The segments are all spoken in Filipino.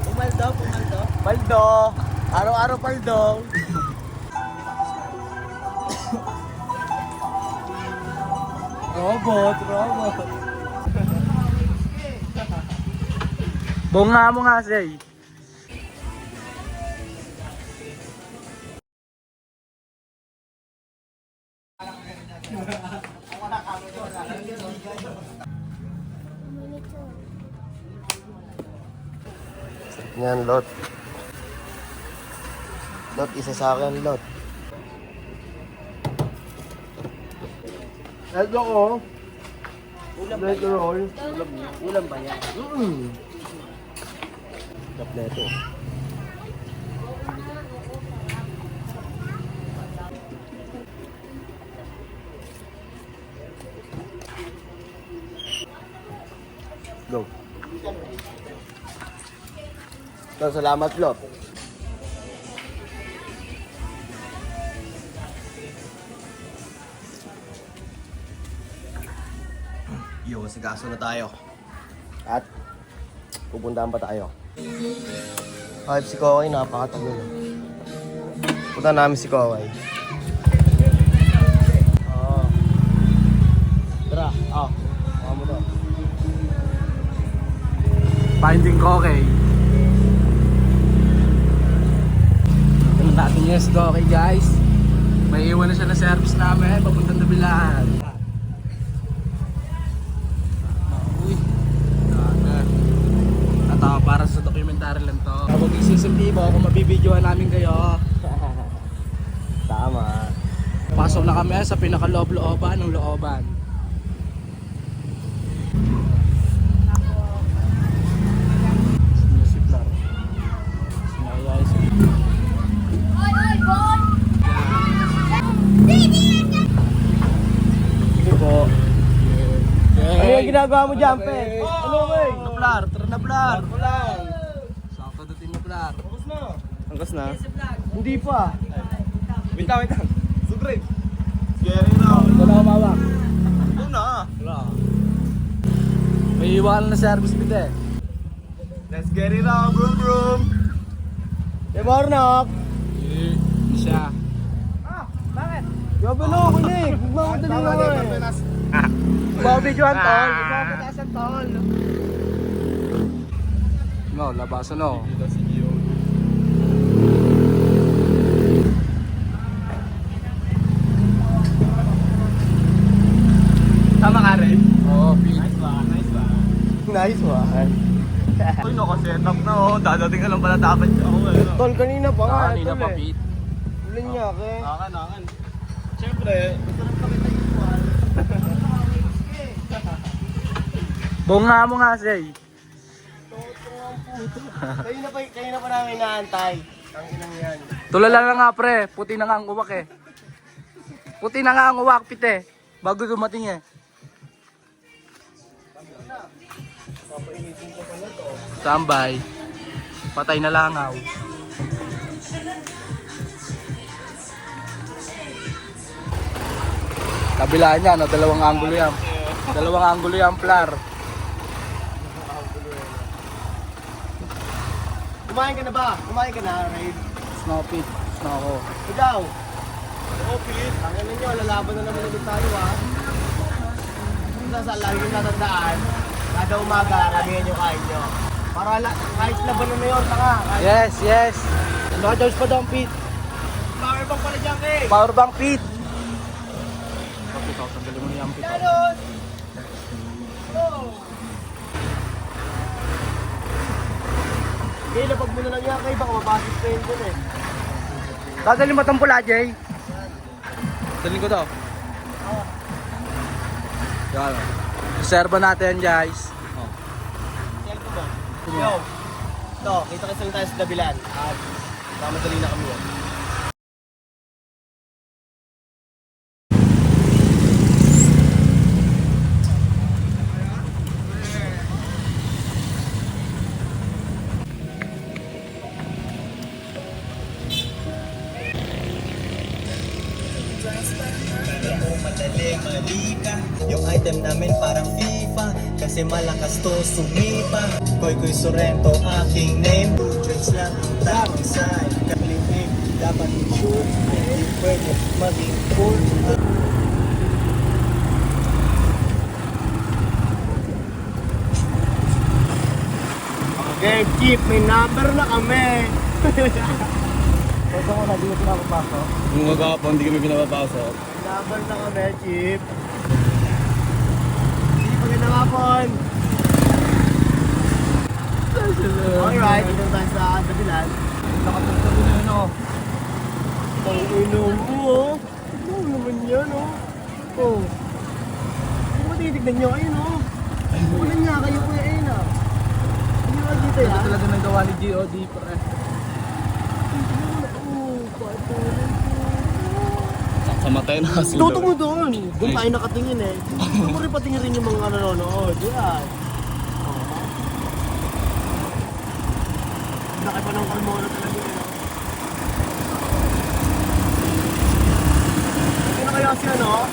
Pumaldo, pumaldo. Paldo. Araw-araw paldo. Robot. Bunga mo nga, Say. Yan, Lot. Lot, isa sa akin, Lot. Ito ko. Ulam ba Red yan? roll. Ulam ba yan? Kompleto. Go. So, salamat, Lot. Yo, sigaso na tayo. At pupuntahan pa tayo. Kahit si Kawai, napakatagal. Punta namin si Kawai. Oo. Tara, baka mo to. Finding Kawai. Ganun natin yes, Kawai guys. May iwan na siya na service namin, papuntang Dabilan. Para sa documentary lang to. Huwag isisimplibo kung mabibidyohan namin kayo. Tama. Pasok na kami sa pinakaloob-looban ng looban. Sinusiplar. Sinayayos. Oy, boy! Sige po. Ano yung ginagawa mo dyan, Pe? Ano, wey? Nablar, tara na blar. Sakto dating na blar. Angkas na? Hindi pa. Wait lang. Sugrave. Scary na. Wala ka mawak. Ito na. Wala. May iwanan na service bit eh. Let's get it on, brum brum. Hey, Marnak! Hindi siya. Bakit? Yabe na, kinig! Magmadali na nga eh. Babidyohan tol. Babatasan tol. No, labasan no. Tama ka rin? Oo, Pete. Nice one. Uy, naka-set up na oh. Dadating ka lang pala dapat ako eh. Tol, kanina pa nga. Kanina tol, eh. pa, Pete. Ulan niya, ke. Akan. Siyempre, ito lang kami tayo. Bunga mo nga, Say. Kayo na pa namin inaantay. Ang inang yan. Tulala na nga, pre. Puti na nga ang uwak eh. Puti na nga ang uwak, Pete. Bago dumating eh. Tambay. Patay na langaw. Kabila niya, no? Dalawang anggulo yan. Dalawang anggulo yan, Plar. Kumain ka na ba? Kumain ka na, Raid? Snow Pete. Snow ko. Ikaw? Oo, Pete. Ang ano nyo, lalaban na naman ulit tayo ha. Sa lagi yung natandaan, kada umaga, lagyan nyo kain nyo. Para kahit laban na yun, taka. Yes, yes. Naka-charge pa daw, Pete. Power bank pala dyan, Kay. Power bank, Pete. Kapit ako, tanggalin mo niya ang Pete. Ganon! Oh! Kay, lapag mo na lang yan, Kay. Baka mabasis pa yun dun eh. Dadalhin mo itong pula, Jay. Dalhin ko to. Yan. Reserva natin, guys. Siyempre ba? Yo! Ito, kita kasi lang tayo sa Dabilan. At mamadali na kami yan. Madaling malika. Yung item namin parang FIFA. pa, kasi malakas to sumipa. Koy Sorrento aking name. Two drinks lang ang tawag sa'yo. Kalimig, dapat i-shoot, hindi pwede maging cool. Okay, Chief, may number na kami. Pwede ko na, di ko pinapapasok. Yung magkakapon, hindi kami pinapapasok. Number na kami, Chief. Chief, magandang hapon. Alright, dito tayo sa Dabilan. Nakapunta ko na yun ako. Ang inom mo, oh. Ano naman yan, oh. Oh. Kung mo tinitignan nyo, ayun, oh. Wala niya kayo, kuya, ayun, ah. Hindi ba dito, Ito yan? talaga nang gawa ni GOD, pre. Sa matay na kasi. Tuto mo doon. Doon tayo nakatingin eh. Gusto mo rin patingin rin yung mga nanonood. Yan. Laki pa ng kalmona talaga yun. Hindi na kaya siya, no?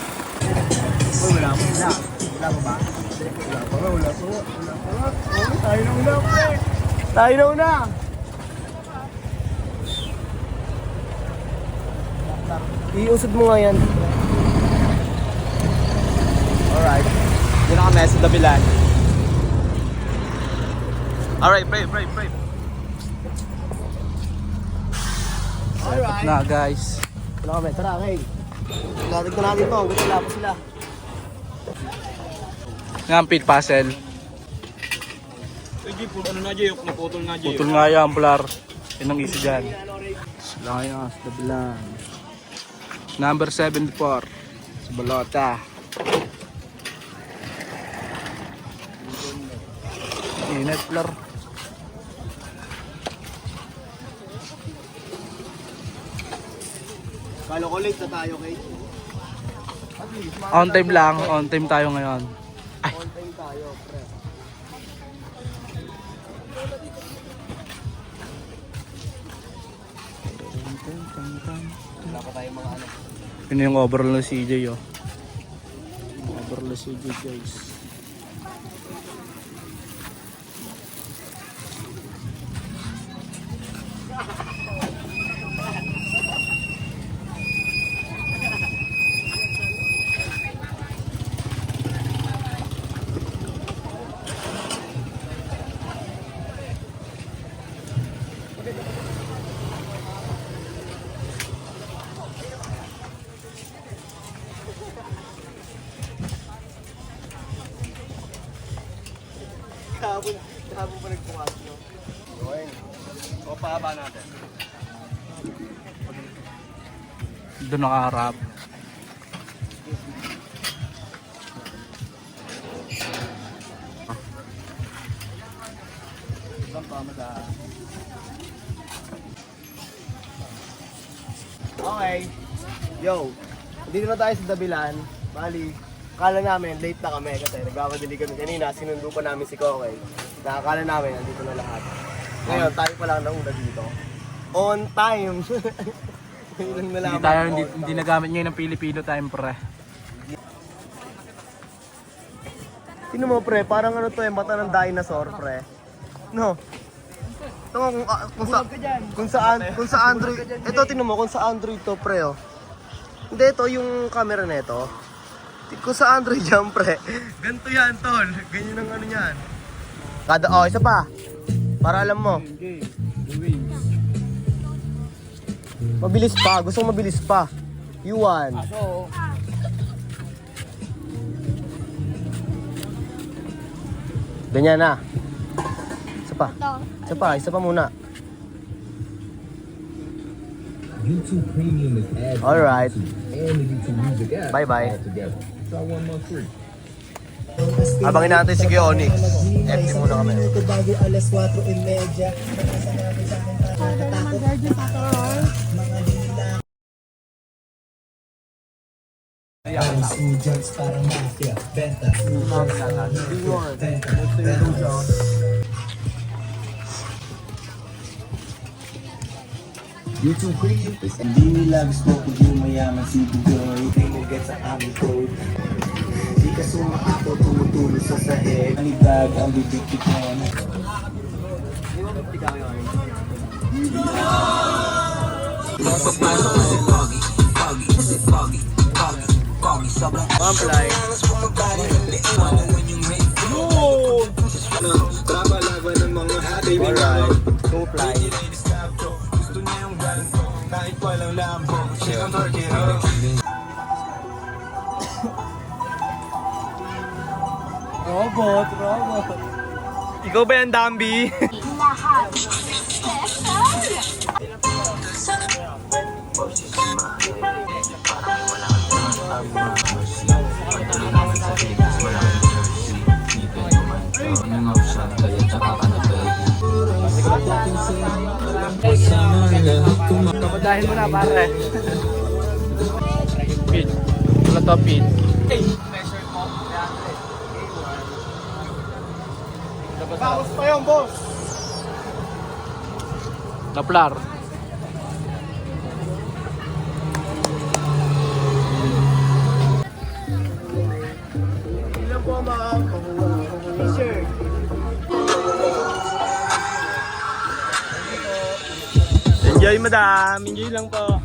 Uy, wala pa. Wala. Wala pa ba? Wala pa nga, wala pa nga. Wala pa nga. Oh, tayo na una, pre. Tayo na una. Iusod mo nga yan. Alright. Hindi na kami sa Dabilan. Alright, brave. Alright. Na, guys. Wala kami, tara, okay. Tignan natin to, hanggang wala pa sila. Nga ang pit puzzle. Ano na Jay, naputol nga Jay. Putol nga yan, Plar. Yun ang isa dyan. Sila kayo sa Dabilan. Number 74. Sa Balota. Init, Plar. Kala ko late na tayo, okay? On time lang. On time tayo ngayon. On time tayo, pre. Wala pa tayong mga ano. Yun yung overall na CJ, oh. Overall na CJ, guys. Kahapon pa nagpumas, no? Okay. O pahaba natin. Doon nakaharap. Okay. Yo, dito na tayo sa Dabilan. Bali, kala namin late na kami kasi nagkamadali kami kanina. Sinundo pa namin si Kokay. Nakakala namin nandito na lahat. Ngayon, tayo pa lang nauna dito. On time. Ilang nalaman. Hindi tayo, hindi nagamit ngayon ng Filipino time, pre. Sino mo, pre? Parang ano to eh, mata ng dinosaur, pre. No. Ito nga, kung sa Android, ito tinan mo, kung sa Android to, pre, oh. Hindi, ito yung camera na ito. Kung sa Android yan, pre. Ganito yan, tol. Ganyan ang ano yan. Isa pa. Para alam mo. Mabilis pa. Gusto ko mabilis pa. Yuan. Ganyan na. Isa pa muna. YouTube Premium is ad Alright. and the YouTube Music app Bye-bye. all together. Try one month free. Abangin natin si Onyx. FT muna kami. Bago alas 4:30. Students parang mafia, benta. YouTube Premium is hindi nila gusto ko yung mayaman si Bugoy. Hindi mo get sa aming code. Hindi kasuma ako tumutulo sa sahig. Ang bag, ang bibigtik mo. Pamplay. Trabalaban ng mga hati. Alright. Two fly. Gusto niya yung galing ko. Kahit walang lambong. Siya ang torkero. Robot. Ikaw ba yan, Dambi? Lahat. Kapadahin mo na, pare. Pit. Wala to, Pit. Bawas pa yun, boss! Naplar. Ilan po ang mga t-shirt? Enjoy, madam. Enjoy lang po.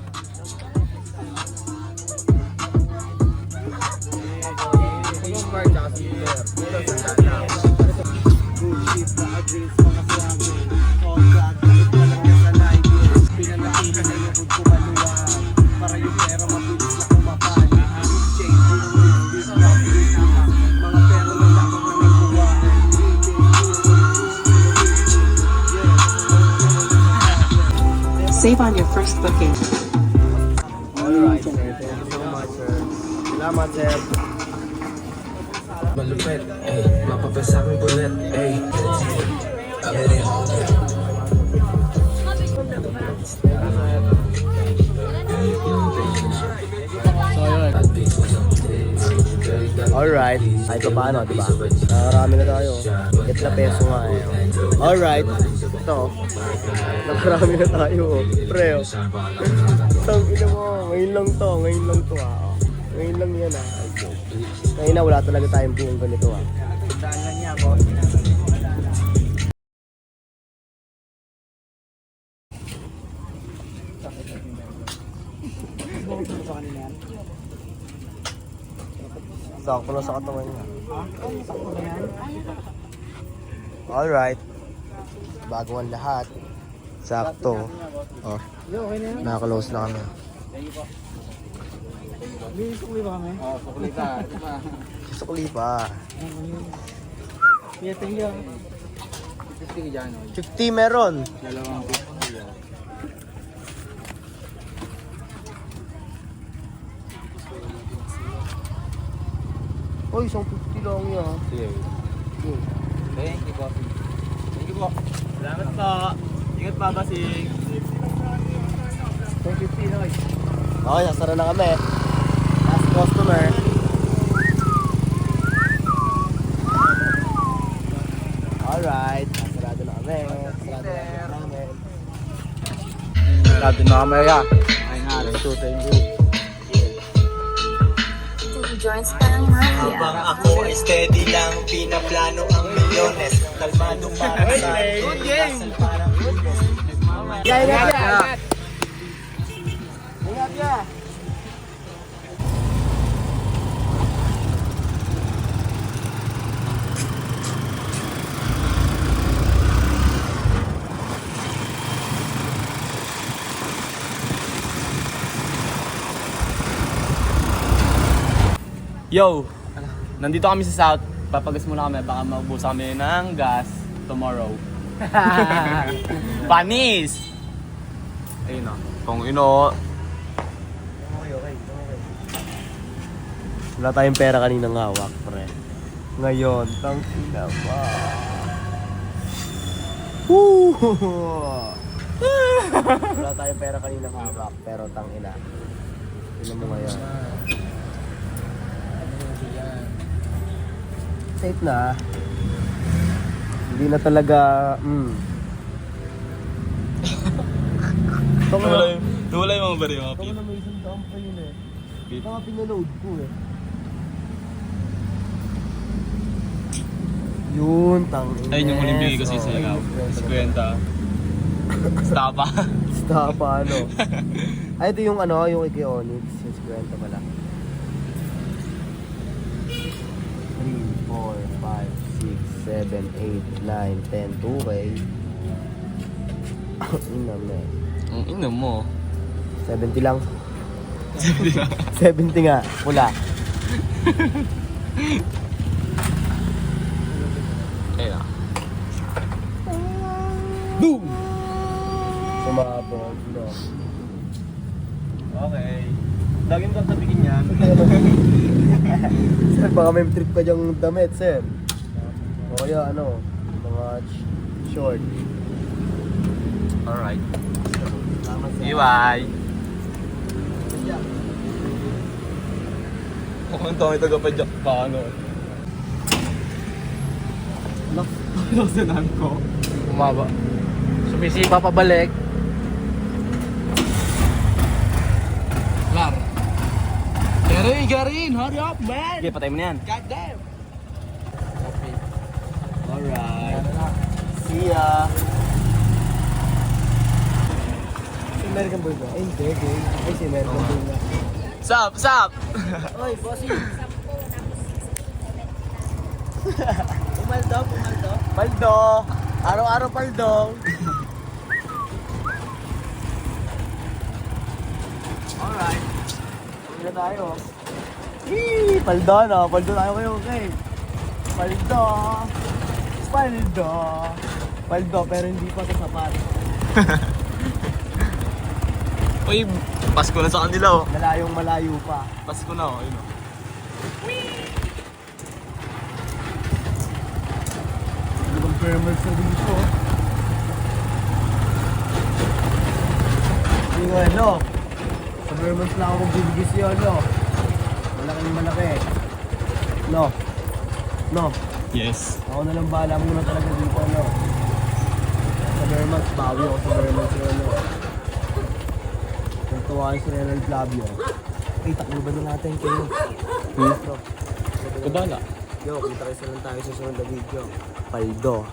Save on your first booking. Alright, sir. Thank you so much, sir. Salamat, sir. Malupit, ay, mapapasakang bulat, ay. Alright. Kahit pa paano, diba? Nakarami na tayo. Higit na peso nga eh. Alright. Ito. Nakarami na tayo. Pre, oh. Tangina mo. Ngayon lang to. Ngayon lang to ah. Ngayon lang yan ah. Ngayon na wala talaga tayong buong ganito ah. Saan lang niya, boss? Sakto na sa katawan niya. Alright. Bago ang lahat. Sakto. Oh. Nakaklose na kami. Oo, sukli ka. Sukli pa. Kaya tingin yan. 50 ka dyan, 50 meron. dalawang 50 yan. Uy, isang 50 lang yan. Sige. Thank you, boss. Thank you po. Salamat po. Ingat pa ba si... 250 na guys. Okay, nasara na kami. Last customer. Alright, nasarado na kami. Sarado na kami. Sarado na kami ya. Ay nga, thank you. Joints parang mafia. Habang ako ay steady lang, pinaplano ang milyones. Kalmado para sa Good game. Ingat ya. Ingat ya. Yo! Nandito kami sa South. Papagas muna kami. Baka maubos kami ng gas tomorrow. Panis! Ayun o. Kung ino. Wala tayong pera kaninang hawak, pre. Ngayon, tangina pa. Woo! Wala tayong pera kaninang hawak, pero tangina. Tingnan mo ngayon. Safe na. Hindi na talaga, Tulay mga bari mga Ito na may isang daan pa yun eh. Ito nga pinaload ko eh. Yun, tangin. Ayun yung huling bigay ko sa ikaw. 50. Stapa. Stapa, ano. Ay, ito yung ano, yung kay Onyx. Yung 50 pala. 3, 4, 5, 6, 7, 8, 9, 10, 2K. Ina, man. Ang ina mo. 70 lang. 70 nga, pula. Ayun ah. Boom! Sumabog, no. Okay. Lagi mo tatabikin yan. Sir, baka may trip ka dyang damit, sir. O kaya ano, mga short. Alright. Tama, sir. Bye. Mukhang tayo taga-padyak pa ano. Nakasinan ko. Umaba. Sumisipa pabalik. Lar. Garin, hurry up, man! Okay, patay mo na yan. God damn! Okay. Alright. See ya. Si American Boy ba? Ay, hindi, gay. Ay, si American Boy na. Sup, sup! Oy, bossy. Pumaldo. Paldo. Araw-araw paldo. Alright. Uwi na tayo. Hii! Paldo na. Paldo tayo kayo, okay? Paldo. Paldo. Paldo, pero hindi pa sa sapat. Uy, Pasko na sa kanila oh. Malayong malayo pa. Pasko na oh, ayun oh. Ibang permers na dito. Yung ano, sa permers lang ako magbibigay siya, no? Malaking malaki. No. No. Yes. Ako na lang bahala muna talaga dito, no? Sa permers, bawi ako sa permers, no? Kung tuwain si Renald Flavio. Ay, takluban na natin kayo. No. Kabala. Yo, kita kayo sa lang tayo sa sunod na video. Paldo.